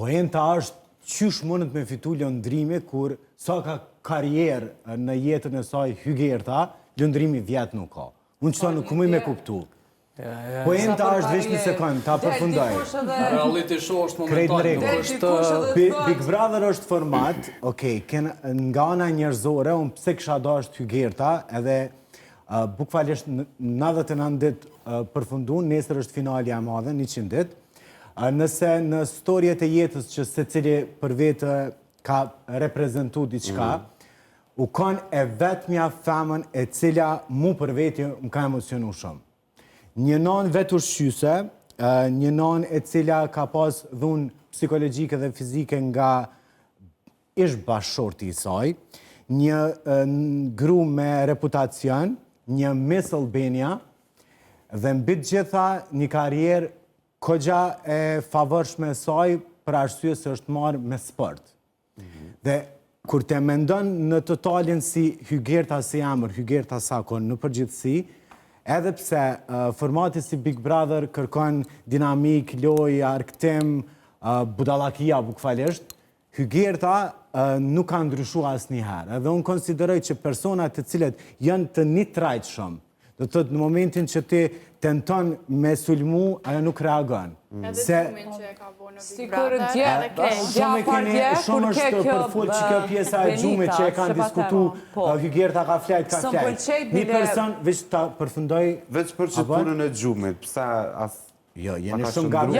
Poenta është qysh mundet me fitu lëndrimi kur sa ka karierë në jetën e saj Hygerta, lëndrimi vjetë nuk ka. Unë qëta nuk mëj me kuptu. Poenta është veç një sekundë, ta përfundoj. Reality show është momental. Big Brother është format, nga ana njerëzore, unë pse kësha do është Hygerta, edhe bukfalisht 99 ditë përfundu, nesër është finalja e madhe, 100 ditë. Nëse në storjet e jetës që se cili për vetë ka reprezentu diçka, u kanë e vetëmja femën e cila mu për vetë më ka emocionu shumë. Një non vetë ushqyse, një non e cila ka pas dhunë psikologjike dhe fizike nga ish bashkëshorti i saj, një gru me reputacion, një Miss Albania, dhe mbi të gjitha një karierë kogja e favërshme saj për arsye se është marrë me sport. Dhe kur te mendon në totalin si Hygerta si emër, Hygerta Sakon në përgjithësi, edhe pse formati si Big Brother kërkon dinamik, loj, arktim, budalakia bukfalisht, Hygerta nuk ka ndryshu asë njëherë. Edhe unë konsideroj që personat të cilët janë të një trajtë shumë, do të thëtë në momentin që ti tenton me sulmu, ajo nuk reagon. Edhe gjumin që e ka bo në Big Sikur Brother. Shumë është përfull që kjo pjesa e gjumit që e kanë diskutu, Hygerta ka flajt, ka flajt. Një person, veç ta përfundoj... Veç për që punën e gjumit, pësa as... Jo, jeni shumë garu.